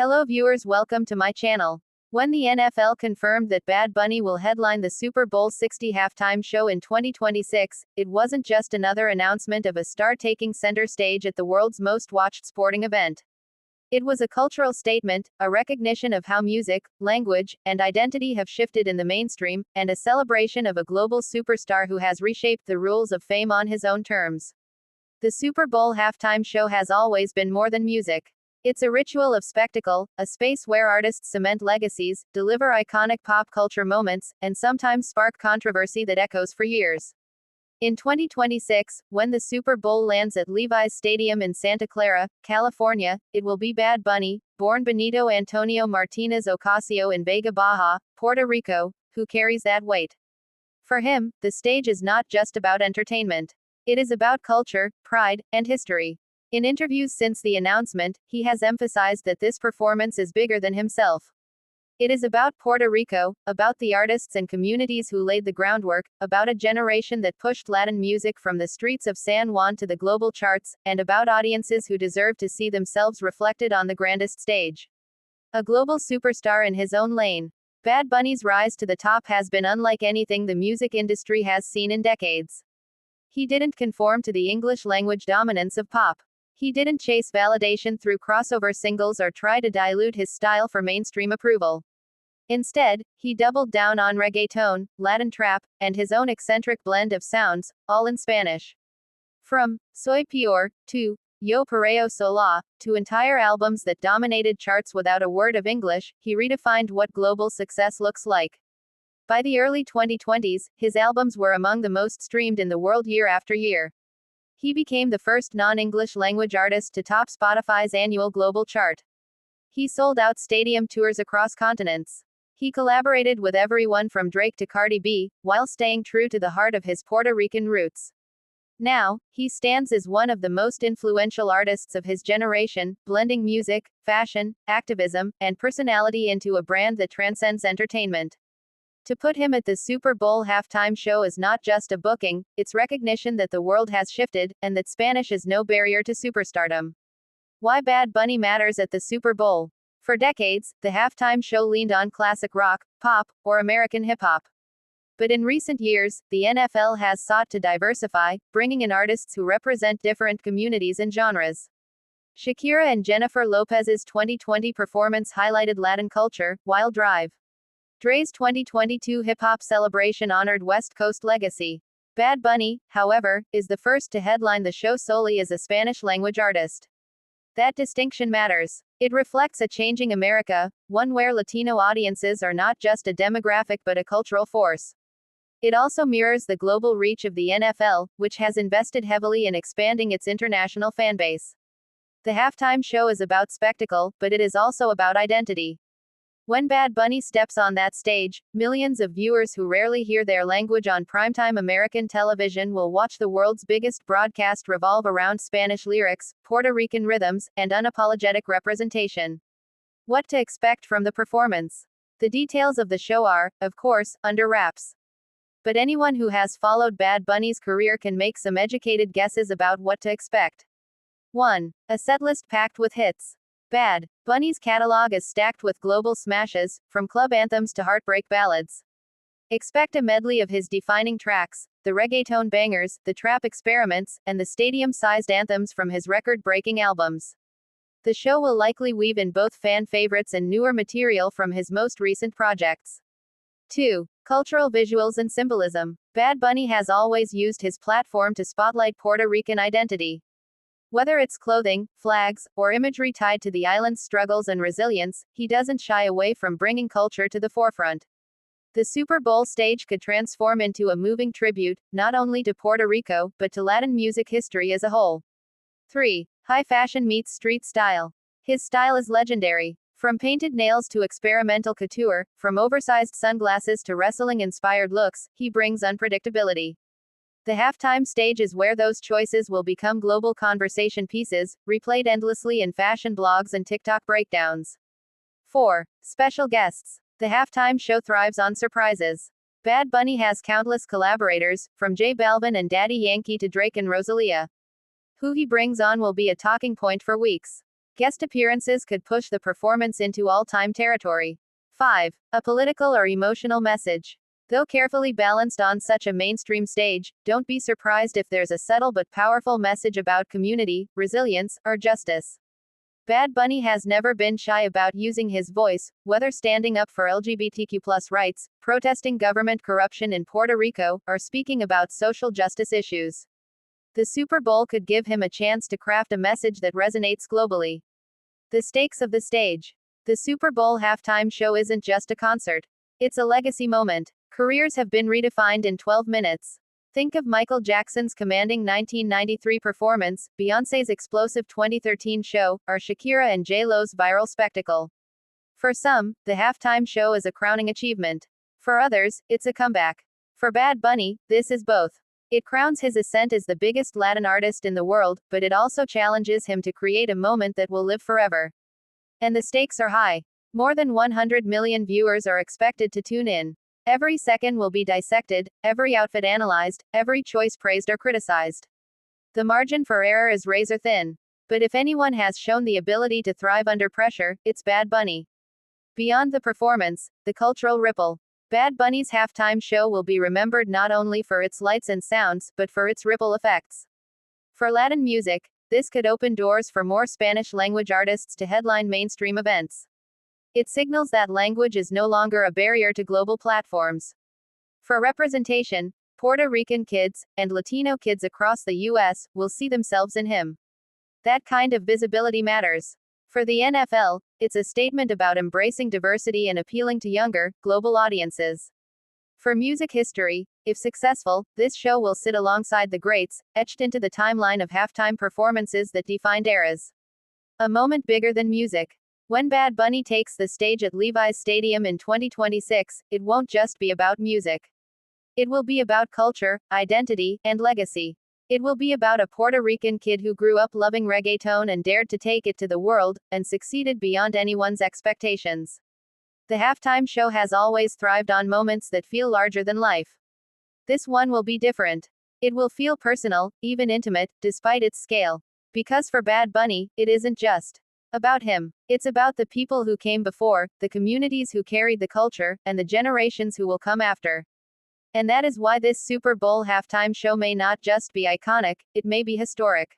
Hello viewers, welcome to my channel. When the NFL confirmed that Bad Bunny will headline the Super Bowl 60 halftime show in 2026, it wasn't just another announcement of a star taking center stage at the world's most watched sporting event. It was a cultural statement, a recognition of how music, language, and identity have shifted in the mainstream, and a celebration of a global superstar who has reshaped the rules of fame on his own terms. The Super Bowl halftime show has always been more than music. It's a ritual of spectacle, a space where artists cement legacies, deliver iconic pop culture moments, and sometimes spark controversy that echoes for years. In 2026, when the Super Bowl lands at Levi's Stadium in Santa Clara, California, it will be Bad Bunny, born Benito Antonio Martinez Ocasio in Vega Baja, Puerto Rico, who carries that weight. For him, the stage is not just about entertainment. It is about culture, pride, and history. In interviews since the announcement, he has emphasized that this performance is bigger than himself. It is about Puerto Rico, about the artists and communities who laid the groundwork, about a generation that pushed Latin music from the streets of San Juan to the global charts, and about audiences who deserve to see themselves reflected on the grandest stage. A global superstar in his own lane. Bad Bunny's rise to the top has been unlike anything the music industry has seen in decades. He didn't conform to the English language dominance of pop. He didn't chase validation through crossover singles or try to dilute his style for mainstream approval. Instead, he doubled down on reggaeton, Latin trap, and his own eccentric blend of sounds, all in Spanish. From Soy Peor to Yo Perreo Sola to entire albums that dominated charts without a word of English, he redefined what global success looks like. By the early 2020s, his albums were among the most streamed in the world year after year. He became the first non-English language artist to top Spotify's annual global chart. He sold out stadium tours across continents. He collaborated with everyone from Drake to Cardi B, while staying true to the heart of his Puerto Rican roots. Now, he stands as one of the most influential artists of his generation, blending music, fashion, activism, and personality into a brand that transcends entertainment. To put him at the Super Bowl halftime show is not just a booking, it's recognition that the world has shifted, and that Spanish is no barrier to superstardom. Why Bad Bunny matters at the Super Bowl? For decades, the halftime show leaned on classic rock, pop, or American hip-hop. But in recent years, the NFL has sought to diversify, bringing in artists who represent different communities and genres. Shakira and Jennifer Lopez's 2020 performance highlighted Latin culture, while Drive. Dre's 2022 hip-hop celebration honored West Coast legacy. Bad Bunny, however, is the first to headline the show solely as a Spanish-language artist. That distinction matters. It reflects a changing America, one where Latino audiences are not just a demographic but a cultural force. It also mirrors the global reach of the NFL, which has invested heavily in expanding its international fanbase. The halftime show is about spectacle, but it is also about identity. When Bad Bunny steps on that stage, millions of viewers who rarely hear their language on primetime American television will watch the world's biggest broadcast revolve around Spanish lyrics, Puerto Rican rhythms, and unapologetic representation. What to expect from the performance? The details of the show are, of course, under wraps. But anyone who has followed Bad Bunny's career can make some educated guesses about what to expect. 1. A setlist packed with hits. Bad Bunny's catalog is stacked with global smashes, from club anthems to heartbreak ballads. Expect a medley of his defining tracks, the reggaeton bangers, the trap experiments, and the stadium-sized anthems from his record-breaking albums. The show will likely weave in both fan favorites and newer material from his most recent projects. 2. Cultural visuals and symbolism. Bad Bunny has always used his platform to spotlight Puerto Rican identity. Whether it's clothing, flags, or imagery tied to the island's struggles and resilience, he doesn't shy away from bringing culture to the forefront. The Super Bowl stage could transform into a moving tribute, not only to Puerto Rico, but to Latin music history as a whole. 3. High fashion meets street style. His style is legendary. From painted nails to experimental couture, from oversized sunglasses to wrestling-inspired looks, he brings unpredictability. The halftime stage is where those choices will become global conversation pieces, replayed endlessly in fashion blogs and TikTok breakdowns. 4. Special guests. The halftime show thrives on surprises. Bad Bunny has countless collaborators, from J Balvin and Daddy Yankee to Drake and Rosalia. Who he brings on will be a talking point for weeks. Guest appearances could push the performance into all-time territory. 5. A political or emotional message. Though carefully balanced on such a mainstream stage, don't be surprised if there's a subtle but powerful message about community, resilience, or justice. Bad Bunny has never been shy about using his voice, whether standing up for LGBTQ+ rights, protesting government corruption in Puerto Rico, or speaking about social justice issues. The Super Bowl could give him a chance to craft a message that resonates globally. The stakes of the stage. The Super Bowl halftime show isn't just a concert. It's a legacy moment. Careers have been redefined in 12 minutes. Think of Michael Jackson's commanding 1993 performance, Beyoncé's explosive 2013 show, or Shakira and J-Lo's viral spectacle. For some, the halftime show is a crowning achievement. For others, it's a comeback. For Bad Bunny, this is both. It crowns his ascent as the biggest Latin artist in the world, but it also challenges him to create a moment that will live forever. And the stakes are high. More than 100 million viewers are expected to tune in. Every second will be dissected, every outfit analyzed, every choice praised or criticized. The margin for error is razor thin. But if anyone has shown the ability to thrive under pressure, it's Bad Bunny. Beyond the performance, the cultural ripple. Bad Bunny's halftime show will be remembered not only for its lights and sounds, but for its ripple effects. For Latin music, this could open doors for more Spanish-language artists to headline mainstream events. It signals that language is no longer a barrier to global platforms. For representation, Puerto Rican kids, and Latino kids across the U.S., will see themselves in him. That kind of visibility matters. For the NFL, it's a statement about embracing diversity and appealing to younger, global audiences. For music history, if successful, this show will sit alongside the greats, etched into the timeline of halftime performances that defined eras. A moment bigger than music. When Bad Bunny takes the stage at Levi's Stadium in 2026, it won't just be about music. It will be about culture, identity, and legacy. It will be about a Puerto Rican kid who grew up loving reggaeton and dared to take it to the world, and succeeded beyond anyone's expectations. The halftime show has always thrived on moments that feel larger than life. This one will be different. It will feel personal, even intimate, despite its scale. Because for Bad Bunny, it isn't just about him. It's about the people who came before, the communities who carried the culture, and the generations who will come after. And that is why this Super Bowl halftime show may not just be iconic, it may be historic.